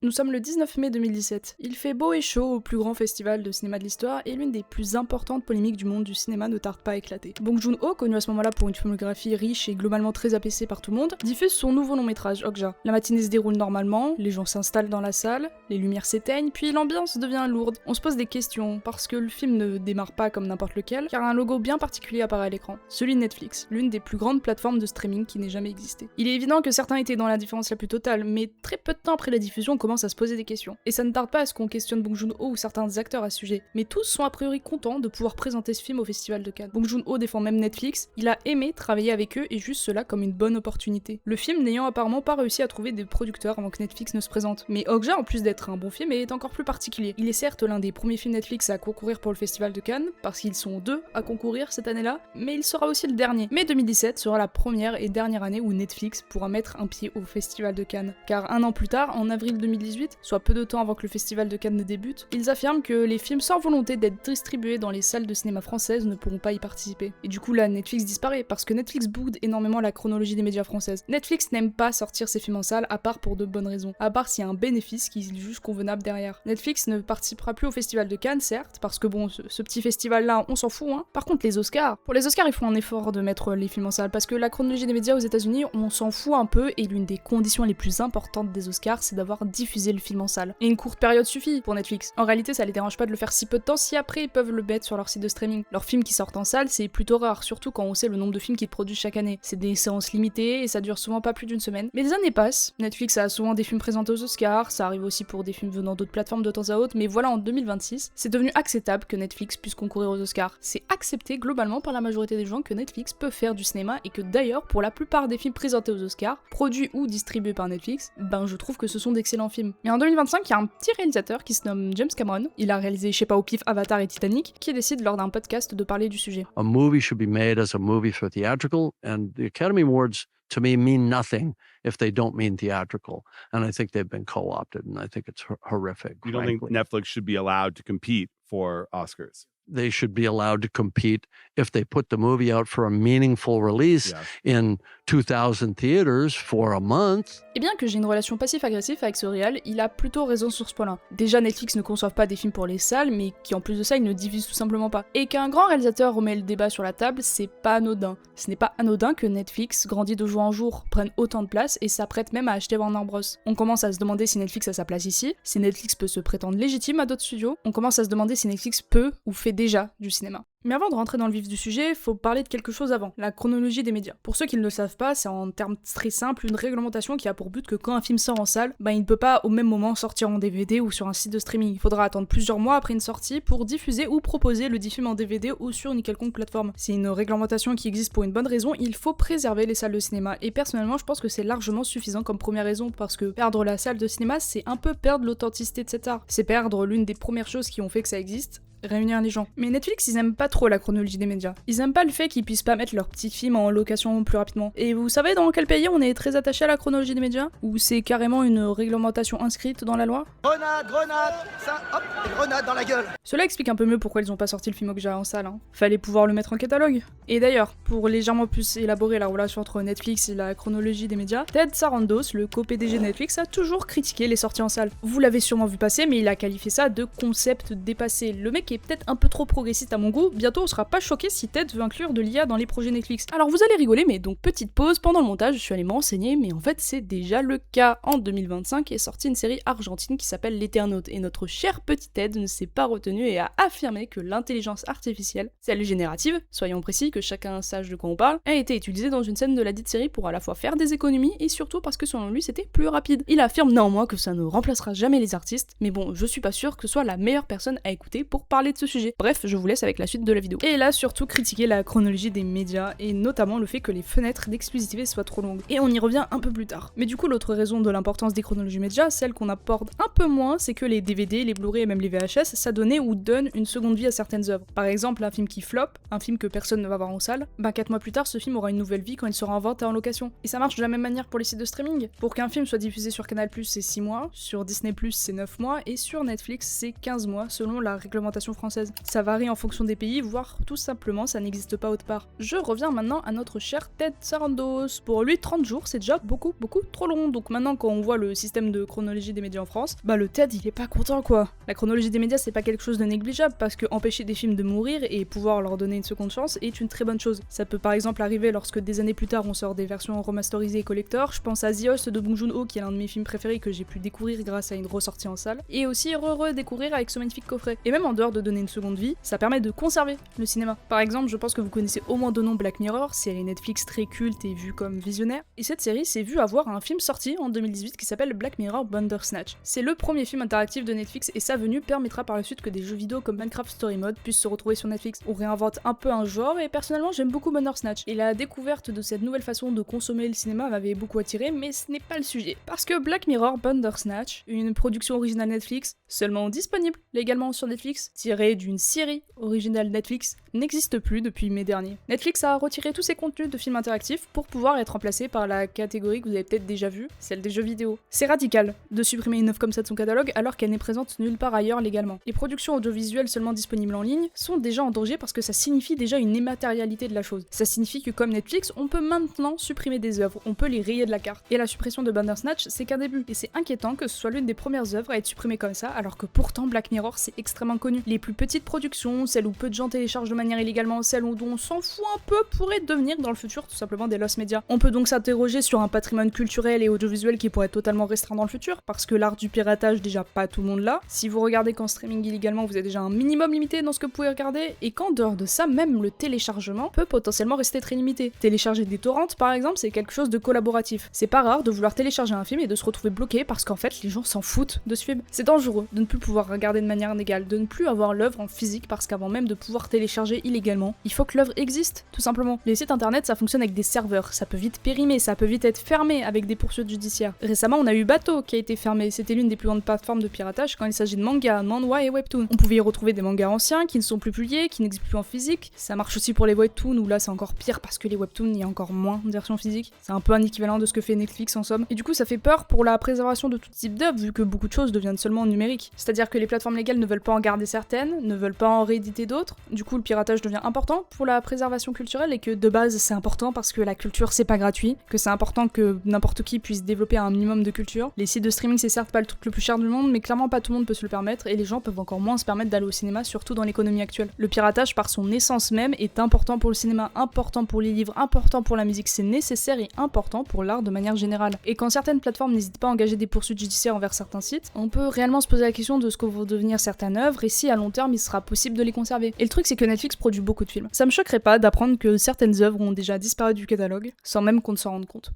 Nous sommes le 19 mai 2017. Il fait beau et chaud au plus grand festival de cinéma de l'histoire et l'une des plus importantes polémiques du monde du cinéma ne tarde pas à éclater. Bong Joon-ho, connu à ce moment-là pour une filmographie riche et globalement très appréciée par tout le monde, diffuse son nouveau long métrage, Okja. La matinée se déroule normalement, les gens s'installent dans la salle, les lumières s'éteignent, puis l'ambiance devient lourde. On se pose des questions, parce que le film ne démarre pas comme n'importe lequel, car un logo bien particulier apparaît à l'écran, celui de Netflix, l'une des plus grandes plateformes de streaming qui n'ait jamais existé. Il est évident que certains étaient dans l'indifférence la plus totale, mais très peu de temps après la diffusion, on commence à se poser des questions. Et ça ne tarde pas à ce qu'on questionne Bong Joon-ho ou certains acteurs à ce sujet, mais tous sont a priori contents de pouvoir présenter ce film au Festival de Cannes. Bong Joon-ho défend même Netflix, il a aimé travailler avec eux et juste cela comme une bonne opportunité. Le film n'ayant apparemment pas réussi à trouver des producteurs avant que Netflix ne se présente. Mais Okja, en plus d'être un bon film, est encore plus particulier. Il est certes l'un des premiers films Netflix à concourir pour le Festival de Cannes, parce qu'ils sont deux à concourir cette année-là, mais il sera aussi le dernier. Mais 2017 sera la première et dernière année où Netflix pourra mettre un pied au Festival de Cannes. Car un an plus tard, en avril 2018, soit peu de temps avant que le Festival de Cannes ne débute, ils affirment que les films sans volonté d'être distribués dans les salles de cinéma françaises ne pourront pas y participer. Et du coup là, Netflix disparaît, parce que Netflix boude énormément la chronologie des médias françaises. Netflix n'aime pas sortir ses films en salle, à part pour de bonnes raisons, à part s'il y a un bénéfice qui est juste convenable derrière. Netflix ne participera plus au Festival de Cannes, certes, parce que bon, ce petit festival-là, on s'en fout, hein. Par contre, les Oscars, pour les Oscars, ils font un effort de mettre les films en salle, parce que la chronologie des médias aux États-Unis, on s'en fout un peu, et l'une des conditions les plus importantes des Oscars, c'est d'avoir diffusé le film en salle. Et une courte période suffit pour Netflix. En réalité, ça les dérange pas de le faire si peu de temps, si après ils peuvent le mettre sur leur site de streaming. Leurs films qui sortent en salle, c'est plutôt rare, surtout quand on sait le nombre de films qu'ils produisent chaque année. C'est des séances limitées, et ça dure souvent pas plus d'une semaine. Mais les années passent, Netflix a souvent des films présentés aux Oscars, ça arrive aussi pour des films venant d'autres plateformes de temps à autre, mais voilà, en 2026, c'est devenu acceptable que Netflix puisse concourir aux Oscars. C'est accepté globalement par la majorité des gens que Netflix peut faire du cinéma et que d'ailleurs, pour la plupart des films présentés aux Oscars, produits ou distribués par Netflix, ben je trouve que ce sont d'excellents films. Mais en 2025, il y a un petit réalisateur qui se nomme James Cameron, il a réalisé, je sais pas au pif, Avatar et Titanic, qui décide lors d'un podcast de parler du sujet. A movie should be made as a movie for theatrical, and the Academy Awards to me mean nothing if they don't mean theatrical. And I think they've been co-opted, and I think it's horrific. You don't think Netflix should be allowed to compete for Oscars? They should be allowed to compete if they put the movie out for a meaningful release in 2,000 theaters for a month. Et bien que j'ai une relation passif-agressive avec ce réal, il a plutôt raison sur ce point-là. Déjà, Netflix ne conçoit pas des films pour les salles, mais qui en plus de ça, ils ne diffusent tout simplement pas. Et qu'un grand réalisateur remet le débat sur la table, c'est pas anodin. Ce n'est pas anodin que Netflix, grandit de jour en jour, prenne autant de place et s'apprête même à acheter Warner Bros. On commence à se demander si Netflix a sa place ici, si Netflix peut se prétendre légitime à d'autres studios, on commence à se demander si Netflix peut ou fait déjà du cinéma. Mais avant de rentrer dans le vif du sujet, faut parler de quelque chose avant, la chronologie des médias. Pour ceux qui ne le savent pas, c'est en termes très simples une réglementation qui a pour but que quand un film sort en salle, il ne peut pas au même moment sortir en DVD ou sur un site de streaming. Il faudra attendre plusieurs mois après une sortie pour diffuser ou proposer le film en DVD ou sur une quelconque plateforme. C'est une réglementation qui existe pour une bonne raison, il faut préserver les salles de cinéma. Et personnellement, je pense que c'est largement suffisant comme première raison, parce que perdre la salle de cinéma, c'est un peu perdre l'authenticité de cet art. C'est perdre l'une des premières choses qui ont fait que ça existe, réunir les gens. Mais Netflix, ils aiment pas trop la chronologie des médias. Ils aiment pas le fait qu'ils puissent pas mettre leurs petits films en location plus rapidement. Et vous savez dans quel pays on est très attaché à la chronologie des médias? Où c'est carrément une réglementation inscrite dans la loi? Grenade, ça, hop, grenade dans la gueule. Cela explique un peu mieux pourquoi ils ont pas sorti le film Okja en salle, hein. Fallait pouvoir le mettre en catalogue. Et d'ailleurs, pour légèrement plus élaborer la relation entre Netflix et la chronologie des médias, Ted Sarandos, le co-PDG de Netflix, a toujours critiqué les sorties en salle. Vous l'avez sûrement vu passer, mais il a qualifié ça de concept dépassé. Le mec est peut-être un peu trop progressiste à mon goût, bientôt on sera pas choqué si Ted veut inclure de l'IA dans les projets Netflix. Alors vous allez rigoler, mais donc petite pause, pendant le montage je suis allé me renseigner, mais en fait c'est déjà le cas. En 2025 est sortie une série argentine qui s'appelle L'Eternaute, et notre cher petit Ted ne s'est pas retenu et a affirmé que l'intelligence artificielle, celle générative, soyons précis que chacun sache de quoi on parle, a été utilisée dans une scène de la dite série pour à la fois faire des économies et surtout parce que selon lui c'était plus rapide. Il affirme néanmoins que ça ne remplacera jamais les artistes, mais bon, je suis pas sûre que ce soit la meilleure personne à écouter pour parler de ce sujet. Bref, je vous laisse avec la suite de la vidéo. Et là, surtout critiquer la chronologie des médias, et notamment le fait que les fenêtres d'exclusivité soient trop longues. Et on y revient un peu plus tard. Mais du coup, l'autre raison de l'importance des chronologies médias, celle qu'on aborde un peu moins, c'est que les DVD, les Blu-ray et même les VHS, ça donnait ou donne une seconde vie à certaines œuvres. Par exemple, un film qui flop, un film que personne ne va voir en salle, 4 mois plus tard, ce film aura une nouvelle vie quand il sera en vente et en location. Et ça marche de la même manière pour les sites de streaming. Pour qu'un film soit diffusé sur Canal+, c'est 6 mois, sur Disney+, c'est 9 mois, et sur Netflix, c'est 15 mois, selon la réglementation version française. Ça varie en fonction des pays, voire tout simplement ça n'existe pas autre part. Je reviens maintenant à notre cher Ted Sarandos. Pour lui, 30 jours, c'est déjà beaucoup trop long. Donc maintenant, quand on voit le système de chronologie des médias en France, bah le Ted, il est pas content quoi. La chronologie des médias, c'est pas quelque chose de négligeable parce que empêcher des films de mourir et pouvoir leur donner une seconde chance est une très bonne chose. Ça peut par exemple arriver lorsque des années plus tard, on sort des versions remasterisées et collector. Je pense à The Host de Bong Joon-ho, qui est l'un de mes films préférés que j'ai pu découvrir grâce à une ressortie en salle, et aussi redécouvrir avec ce magnifique coffret. Et même en dehors de donner une seconde vie, ça permet de conserver le cinéma. Par exemple, je pense que vous connaissez au moins de nom Black Mirror, série Netflix très culte et vue comme visionnaire, et cette série s'est vue avoir un film sorti en 2018 qui s'appelle Black Mirror Bandersnatch. C'est le premier film interactif de Netflix et sa venue permettra par la suite que des jeux vidéo comme Minecraft Story Mode puissent se retrouver sur Netflix. On réinvente un peu un genre et personnellement j'aime beaucoup Bandersnatch. Et la découverte de cette nouvelle façon de consommer le cinéma m'avait beaucoup attiré, mais ce n'est pas le sujet. Parce que Black Mirror Bandersnatch, une production originale Netflix, seulement disponible légalement sur Netflix, tirée d'une série originale Netflix, n'existe plus depuis mai dernier. Netflix a retiré tous ses contenus de films interactifs pour pouvoir être remplacé par la catégorie que vous avez peut-être déjà vue, celle des jeux vidéo. C'est radical de supprimer une œuvre comme ça de son catalogue alors qu'elle n'est présente nulle part ailleurs légalement. Les productions audiovisuelles seulement disponibles en ligne sont déjà en danger parce que ça signifie déjà une immatérialité de la chose. Ça signifie que comme Netflix, on peut maintenant supprimer des œuvres, on peut les rayer de la carte. Et la suppression de Bandersnatch, c'est qu'un début. Et c'est inquiétant que ce soit l'une des premières œuvres à être supprimée comme ça, alors que pourtant Black Mirror c'est extrêmement connu. Les plus petites productions, celles où peu de gens téléchargent de manière illégalement, celles dont on s'en fout un peu, pourraient devenir dans le futur tout simplement des lost media. On peut donc s'interroger sur un patrimoine culturel et audiovisuel qui pourrait être totalement restreint dans le futur, parce que l'art du piratage, déjà pas tout le monde l'a. Si vous regardez qu'en streaming illégalement, vous êtes déjà un minimum limité dans ce que vous pouvez regarder, et qu'en dehors de ça, même le téléchargement peut potentiellement rester très limité. Télécharger des torrents par exemple, c'est quelque chose de collaboratif. C'est pas rare de vouloir télécharger un film et de se retrouver bloqué parce qu'en fait les gens s'en foutent de ce film. C'est dangereux de ne plus pouvoir regarder de manière légale, de ne plus avoir l'œuvre en physique parce qu'avant même de pouvoir télécharger illégalement, il faut que l'œuvre existe, tout simplement. Les sites internet ça fonctionne avec des serveurs, ça peut vite périmer, ça peut vite être fermé avec des poursuites judiciaires. Récemment on a eu Bateau qui a été fermé, c'était l'une des plus grandes plateformes de piratage quand il s'agit de manga, manhwa et webtoon. On pouvait y retrouver des mangas anciens qui ne sont plus publiés, qui n'existent plus en physique. Ça marche aussi pour les webtoons où là c'est encore pire parce que les webtoons il y a encore moins de versions physiques. C'est un peu un équivalent de ce que fait Netflix en somme. Et du coup ça fait peur pour la préservation de tout type d'œuvres vu que beaucoup de choses deviennent seulement numériques. C'est-à-dire que les plateformes légales ne veulent pas en garder certaines, ne veulent pas en rééditer d'autres. Du coup le piratage devient important pour la préservation culturelle et que de base c'est important parce que la culture c'est pas gratuit, que c'est important que n'importe qui puisse développer un minimum de culture. Les sites de streaming c'est certes pas le truc le plus cher du monde mais clairement pas tout le monde peut se le permettre et les gens peuvent encore moins se permettre d'aller au cinéma surtout dans l'économie actuelle. Le piratage par son essence même est important pour le cinéma, important pour les livres, important pour la musique, c'est nécessaire et important pour l'art de manière générale. Et quand certaines plateformes n'hésitent pas à engager des poursuites judiciaires envers certains sites, on peut réellement se poser la question de ce que vont devenir certaines œuvres et si à long terme il sera possible de les conserver. Et le truc c'est que Netflix produit beaucoup de films. Ça me choquerait pas d'apprendre que certaines œuvres ont déjà disparu du catalogue sans même qu'on ne s'en rende compte.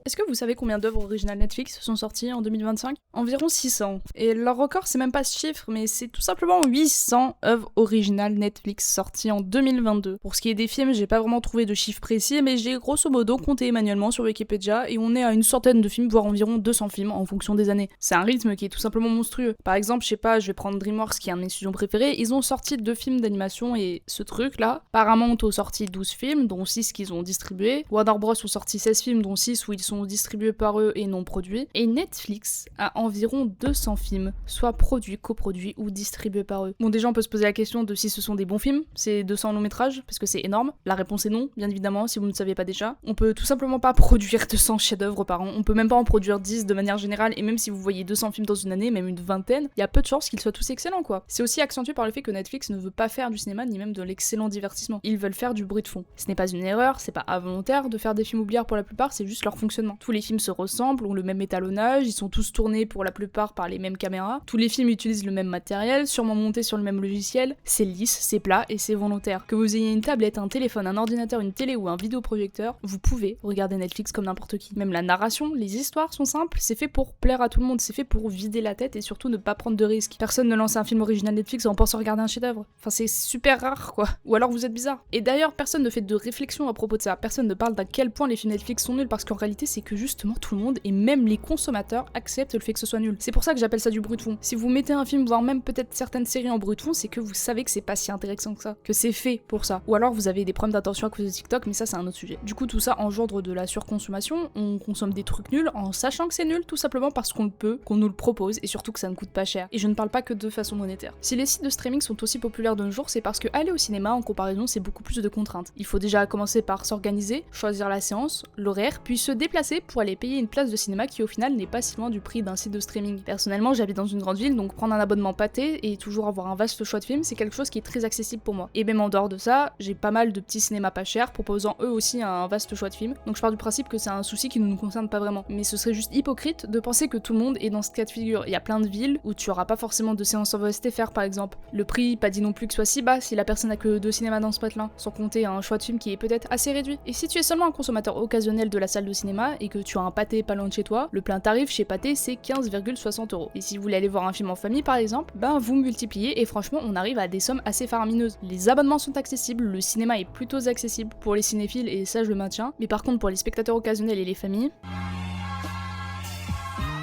Est-ce que vous savez combien d'œuvres originales Netflix sont sorties en 2025 ? Environ 600. Et leur record, c'est même pas ce chiffre, mais c'est tout simplement 800 œuvres originales Netflix sorties en 2022. Pour ce qui est des films, j'ai pas vraiment trouvé de chiffre précis, mais j'ai grosso modo compté manuellement sur Wikipédia et on est à une centaine de films, voire environ 200 films en fonction des années. C'est un rythme qui est tout simplement monstrueux. Par exemple, je sais pas, je vais prendre DreamWorks qui est un de mes studios préférés, ils ont sorti 2 films d'animation et ce truc-là, Paramount ont sorti 12 films, dont 6 qu'ils ont distribués, Warner Bros ont sorti 16 films, dont 6 où ils sont distribués par eux et non produits, et Netflix a environ 200 films, soit produits, coproduits ou distribués par eux. Bon, déjà on peut se poser la question de si ce sont des bons films, ces 200 longs métrages, parce que c'est énorme. La réponse est non, bien évidemment, si vous ne le saviez pas déjà. On peut tout simplement pas produire 200 chefs-d'œuvre par an, on peut même pas en produire 10 de manière générale, et même si vous voyez 200 films dans une année, même une vingtaine, il y a peu de chances qu'ils soient tous excellents quoi. C'est aussi accentué par le fait que Netflix ne veut pas faire du cinéma ni même de l'excellent divertissement. Ils veulent faire du bruit de fond. Ce n'est pas une erreur, c'est pas involontaire de faire des films oubliards pour la plupart, c'est juste leur fonctionnement. Tous les films se ressemblent, ont le même étalonnage, ils sont tous tournés pour la plupart par les mêmes caméras, tous les films utilisent le même matériel, sûrement montés sur le même logiciel, c'est lisse, c'est plat et c'est volontaire. Que vous ayez une tablette, un téléphone, un ordinateur, une télé ou un vidéoprojecteur, vous pouvez regarder Netflix comme n'importe qui. Même la narration, les histoires sont simples, c'est fait pour plaire à tout le monde, c'est fait pour vider la tête et surtout ne pas prendre de risques. Personne ne lance un film original Netflix en pensant regarder un chef-d'œuvre. Enfin, c'est super rare quoi. Ou alors vous êtes bizarre. Et d'ailleurs, personne ne fait de réflexion à propos de ça. Personne ne parle d'à quel point les films Netflix sont nuls parce qu'en réalité, c'est que justement tout le monde, et même les consommateurs, acceptent le fait que ce soit nul. C'est pour ça que j'appelle ça du bruit de fond. Si vous mettez un film, voire même peut-être certaines séries en bruit de fond, c'est que vous savez que c'est pas si intéressant que ça, que c'est fait pour ça. Ou alors vous avez des problèmes d'attention à cause de TikTok, mais ça c'est un autre sujet. Du coup tout ça engendre de la surconsommation, on consomme des trucs nuls en sachant que c'est nul, tout simplement parce qu'on le peut, qu'on nous le propose, et surtout que ça ne coûte pas cher. Et je ne parle pas que de façon monétaire. Si les sites de streaming sont aussi populaires de nos jours, c'est parce que aller au cinéma en comparaison c'est beaucoup plus de contraintes. Il faut déjà commencer par s'organiser, choisir la séance, l'horaire, puis se déplacer pour aller payer une place de cinéma qui au final n'est pas si loin du prix d'un site de streaming. Personnellement j'habite dans une grande ville, donc prendre un abonnement pâté et toujours avoir un vaste choix de films, c'est quelque chose qui est très accessible pour moi. Et même en dehors de ça, j'ai pas mal de petits cinémas pas chers proposant eux aussi un vaste choix de films, donc je pars du principe que c'est un souci qui ne nous concerne pas vraiment. Mais ce serait juste hypocrite de penser que tout le monde est dans ce cas de figure. Il y a plein de villes où tu auras pas forcément de séance en VST par exemple. Le prix pas dit non plus que soit si bas si la personne a que 2 cinémas dans ce patelin, sans compter un choix de film qui est peut-être assez réduit. Et si tu es seulement un consommateur occasionnel de la salle de cinéma et que tu as un pâté pas loin de chez toi, le plein tarif chez Pâté c'est 15,60€. Et si vous voulez aller voir un film en famille par exemple, ben vous multipliez et franchement on arrive à des sommes assez faramineuses. Les abonnements sont accessibles, le cinéma est plutôt accessible pour les cinéphiles et ça je le maintiens, mais par contre pour les spectateurs occasionnels et les familles...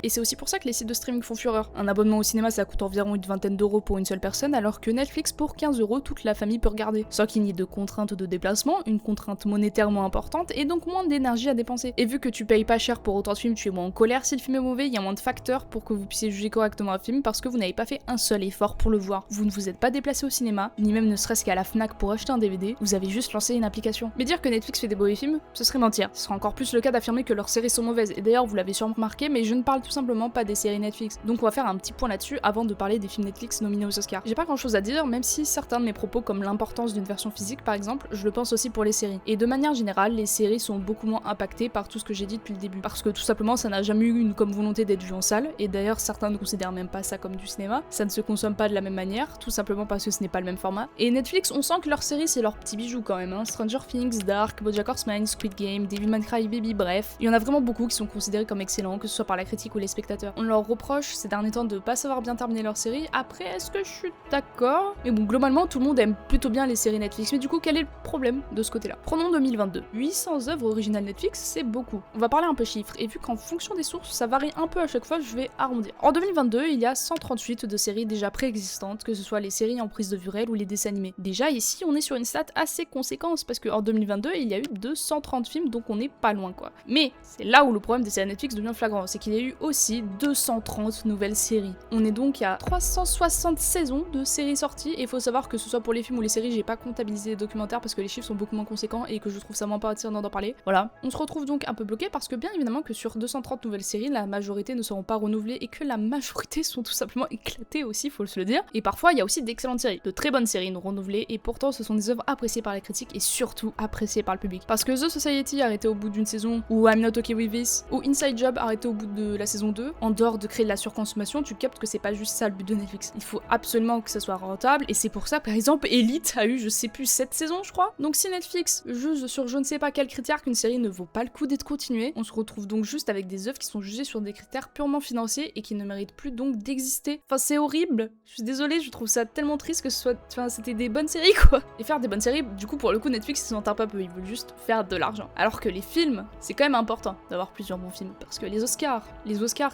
Et c'est aussi pour ça que les sites de streaming font fureur. Un abonnement au cinéma ça coûte environ une vingtaine d'euros pour une seule personne, alors que Netflix pour 15€ toute la famille peut regarder. Sans qu'il n'y ait de contraintes de déplacement, une contrainte monétaire moins importante et donc moins d'énergie à dépenser. Et vu que tu payes pas cher pour autant de films, tu es moins en colère si le film est mauvais, il y a moins de facteurs pour que vous puissiez juger correctement un film parce que vous n'avez pas fait un seul effort pour le voir. Vous ne vous êtes pas déplacé au cinéma, ni même ne serait-ce qu'à la Fnac pour acheter un DVD, vous avez juste lancé une application. Mais dire que Netflix fait des mauvais films, ce serait mentir. Ce sera encore plus le cas d'affirmer que leurs séries sont mauvaises. Et d'ailleurs vous l'avez sûrement remarqué, mais je ne parle tout simplement pas des séries Netflix. Donc on va faire un petit point là-dessus avant de parler des films Netflix nominés aux Oscars. J'ai pas grand chose à dire, même si certains de mes propos comme l'importance d'une version physique par exemple, je le pense aussi pour les séries. Et de manière générale, les séries sont beaucoup moins impactées par tout ce que j'ai dit depuis le début. Parce que tout simplement ça n'a jamais eu une comme volonté d'être vu en salle, et d'ailleurs certains ne considèrent même pas ça comme du cinéma. Ça ne se consomme pas de la même manière, tout simplement parce que ce n'est pas le même format. Et Netflix, on sent que leurs séries c'est leur petit bijou quand même, hein. Stranger Things, Dark, BoJack Horseman, Squid Game, Devilman Crybaby, bref. Il y en a vraiment beaucoup qui sont considérés comme excellents, que ce soit par la critique ou les spectateurs. On leur reproche ces derniers temps de pas savoir bien terminer leur série. Après, est-ce que je suis d'accord? Mais bon, globalement, tout le monde aime plutôt bien les séries Netflix. Mais du coup, quel est le problème de ce côté-là? Prenons 2022. 800 œuvres originales Netflix, c'est beaucoup. On va parler un peu chiffres, et vu qu'en fonction des sources, ça varie un peu à chaque fois, je vais arrondir. En 2022, il y a 138 de séries déjà préexistantes, que ce soit les séries en prise de vue réelle ou les dessins animés. Déjà, ici, on est sur une stat assez conséquente, parce qu'en 2022, il y a eu 230 films, donc on n'est pas loin, quoi. Mais c'est là où le problème des séries Netflix devient flagrant, c'est qu'il y a eu aussi 230 nouvelles séries. On est donc à 360 saisons de séries sorties, et il faut savoir que ce soit pour les films ou les séries, j'ai pas comptabilisé les documentaires parce que les chiffres sont beaucoup moins conséquents et que je trouve ça moins pertinent d'en parler. Voilà. On se retrouve donc un peu bloqué parce que bien évidemment que sur 230 nouvelles séries, la majorité ne seront pas renouvelées et que la majorité sont tout simplement éclatées aussi, faut se le dire. Et parfois, il y a aussi d'excellentes séries, de très bonnes séries non renouvelées, et pourtant ce sont des œuvres appréciées par la critique et surtout appréciées par le public. Parce que The Society arrêté au bout d'une saison, ou I'm Not Okay With This, ou Inside Job arrêté au bout de la saison 2, en dehors de créer de la surconsommation, tu captes que c'est pas juste ça le but de Netflix. Il faut absolument que ça soit rentable, et c'est pour ça par exemple Elite a eu je sais plus 7 saisons je crois. Donc si Netflix juge sur je ne sais pas quel critère qu'une série ne vaut pas le coup d'être continuée, on se retrouve donc juste avec des œuvres qui sont jugées sur des critères purement financiers et qui ne méritent plus donc d'exister. Enfin c'est horrible, je suis désolée, je trouve ça tellement triste que ce soit, enfin c'était des bonnes séries quoi. Et faire des bonnes séries, du coup pour le coup Netflix ils s'en tapent un peu, ils veulent juste faire de l'argent. Alors que les films, c'est quand même important d'avoir plusieurs bons films, parce que les Oscars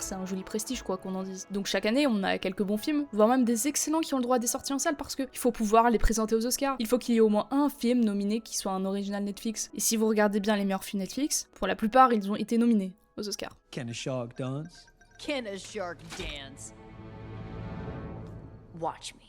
c'est un joli prestige quoi qu'on en dise. Donc chaque année on a quelques bons films, voire même des excellents qui ont le droit d'être sortis en salle parce qu'il faut pouvoir les présenter aux Oscars. Il faut qu'il y ait au moins un film nominé qui soit un original Netflix. Et si vous regardez bien les meilleurs films Netflix, pour la plupart ils ont été nominés aux Oscars. Can a shark dance? Can a shark dance? Watch me.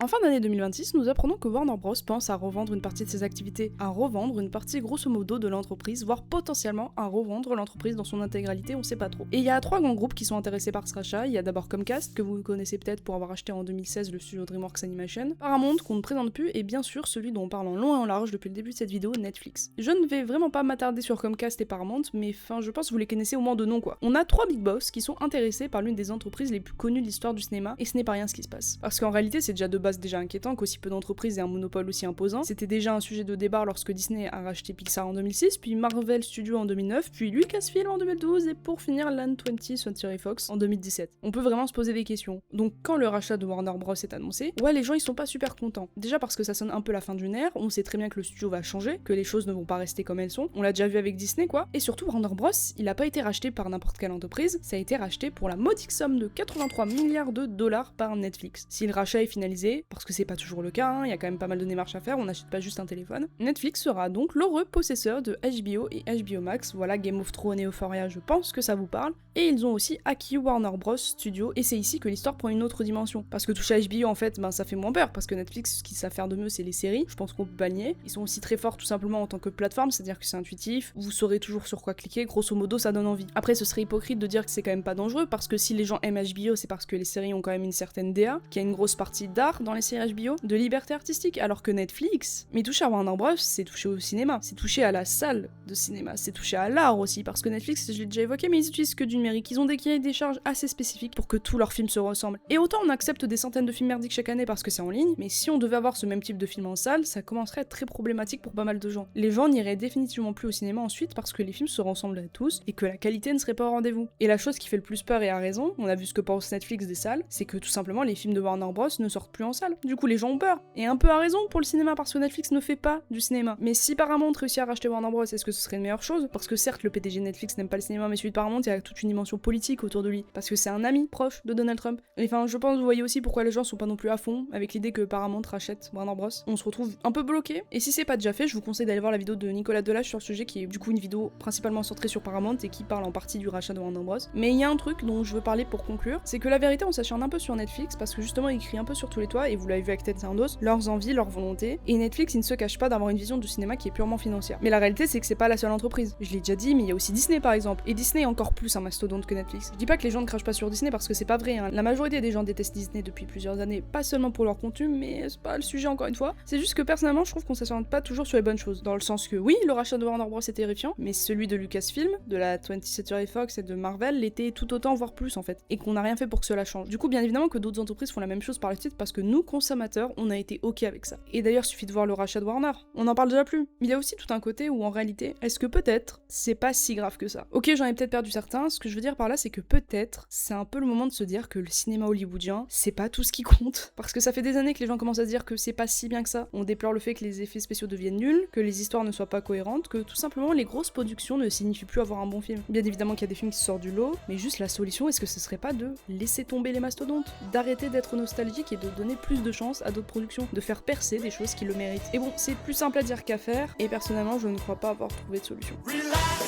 En fin d'année 2026, nous apprenons que Warner Bros pense à revendre une partie de ses activités, à revendre une partie grosso modo de l'entreprise, voire potentiellement à revendre l'entreprise dans son intégralité, on sait pas trop. Et il y a 3 grands groupes qui sont intéressés par ce rachat. Il y a d'abord Comcast, que vous connaissez peut-être pour avoir acheté en 2016 le studio DreamWorks Animation, Paramount, qu'on ne présente plus, et bien sûr celui dont on parle en long et en large depuis le début de cette vidéo, Netflix. Je ne vais vraiment pas m'attarder sur Comcast et Paramount, mais je pense que vous les connaissez au moins de nom quoi. On a 3 big boss qui sont intéressés par l'une des entreprises les plus connues de l'histoire du cinéma, et ce n'est pas rien ce qui se passe. Parce qu'en réalité c'est déjà de base base déjà inquiétant qu'aussi peu d'entreprises aient un monopole aussi imposant. C'était déjà un sujet de débat lorsque Disney a racheté Pixar en 2006, puis Marvel Studios en 2009, puis Lucasfilm en 2012, et pour finir Land 20th Century Fox en 2017. On peut vraiment se poser des questions. Donc quand le rachat de Warner Bros est annoncé, ouais, les gens ils sont pas super contents. Déjà parce que ça sonne un peu la fin d'une ère, on sait très bien que le studio va changer, que les choses ne vont pas rester comme elles sont. On l'a déjà vu avec Disney quoi. Et surtout Warner Bros, il a pas été racheté par n'importe quelle entreprise, ça a été racheté pour la modique somme de 83 milliards de dollars par Netflix. Si le rachat est finalisé, parce que c'est pas toujours le cas, hein, y a quand même pas mal de démarches à faire, on n'achète pas juste un téléphone, Netflix sera donc l'heureux possesseur de HBO et HBO Max. Voilà, Game of Thrones et Euphoria, je pense que ça vous parle. Et ils ont aussi acquis Warner Bros Studio, et c'est ici que l'histoire prend une autre dimension. Parce que toucher à HBO en fait, ça fait moins peur, parce que Netflix, ce qu'ils savent faire de mieux, c'est les séries, je pense qu'on peut pas le nier. Ils sont aussi très forts tout simplement en tant que plateforme, c'est-à-dire que c'est intuitif, vous saurez toujours sur quoi cliquer, grosso modo ça donne envie. Après ce serait hypocrite de dire que c'est quand même pas dangereux, parce que si les gens aiment HBO, c'est parce que les séries ont quand même une certaine DA, qu'il y a une grosse partie d'art dans les séries HBO, de liberté artistique, alors que Netflix, mais toucher à Warner Bros, c'est toucher au cinéma, c'est toucher à la salle de cinéma, c'est toucher à l'art aussi, parce que Netflix, je l'ai déjà évoqué, mais ils utilisent que du numérique, ils ont des cahiers des charges assez spécifiques pour que tous leurs films se ressemblent. Et autant on accepte des centaines de films merdiques chaque année parce que c'est en ligne, mais si on devait avoir ce même type de film en salle, ça commencerait à être très problématique pour pas mal de gens. Les gens n'iraient définitivement plus au cinéma ensuite parce que les films se ressemblent à tous et que la qualité ne serait pas au rendez-vous. Et la chose qui fait le plus peur et a raison, on a vu ce que pense Netflix des salles, c'est que tout simplement les films de Warner Bros ne sortent plus en salle. Du coup les gens ont peur. Et un peu à raison pour le cinéma parce que Netflix ne fait pas du cinéma. Mais si Paramount réussit à racheter Warner Bros, est-ce que ce serait une meilleure chose? Parce que certes le PDG de Netflix n'aime pas le cinéma, mais celui de Paramount, il y a toute une dimension politique autour de lui. Parce que c'est un ami proche de Donald Trump. Et enfin je pense vous voyez aussi pourquoi les gens sont pas non plus à fond avec l'idée que Paramount rachète Warner Bros. On se retrouve un peu bloqué. Et si c'est pas déjà fait, je vous conseille d'aller voir la vidéo de Nicolas Delage sur le sujet qui est du coup une vidéo principalement centrée sur Paramount et qui parle en partie du rachat de Warner Bros. Mais il y a un truc dont je veux parler pour conclure, c'est que la vérité on s'acharne un peu sur Netflix parce que justement ils crient un peu sur tous les toits et vous l'avez vu avec Ted Sarandos, leurs envies, leurs volontés. Et Netflix il ne se cache pas d'avoir une vision du cinéma qui est purement financière. Mais la réalité c'est que c'est pas la seule entreprise. Je l'ai déjà dit, mais il y a aussi Disney par exemple. Et Disney est encore plus un mastodonte que Netflix. Je dis pas que les gens ne crachent pas sur Disney parce que c'est pas vrai, hein. La majorité des gens détestent Disney depuis plusieurs années, pas seulement pour leur contenu, mais c'est pas le sujet encore une fois. C'est juste que personnellement je trouve qu'on s'acharne pas toujours sur les bonnes choses. Dans le sens que oui, le rachat de Warner Bros est terrifiant, mais celui de Lucasfilm, de la 20th Century Fox et de Marvel l'était tout autant voire plus en fait. Et qu'on n'a rien fait pour que cela change. Du coup bien évidemment que d'autres entreprises font la même chose par la suite parce que nous consommateurs on a été ok avec ça. Et d'ailleurs suffit de voir le rachat de Warner, on en parle déjà plus. Il y a aussi tout un côté où en réalité, est-ce que peut-être c'est pas si grave que ça? Ok j'en ai peut-être perdu certains, ce que je veux dire par là c'est que peut-être c'est un peu le moment de se dire que le cinéma hollywoodien c'est pas tout ce qui compte. Parce que ça fait des années que les gens commencent à se dire que c'est pas si bien que ça. On déplore le fait que les effets spéciaux deviennent nuls, que les histoires ne soient pas cohérentes, que tout simplement les grosses productions ne signifient plus avoir un bon film. Bien évidemment qu'il y a des films qui sortent du lot, mais juste la solution est-ce que ce serait pas de laisser tomber les mastodontes, d'arrêter d'être nostalgique et de donner plus de chance à d'autres productions, de faire percer des choses qui le méritent. Et bon, c'est plus simple à dire qu'à faire, et personnellement je ne crois pas avoir trouvé de solution. Relax.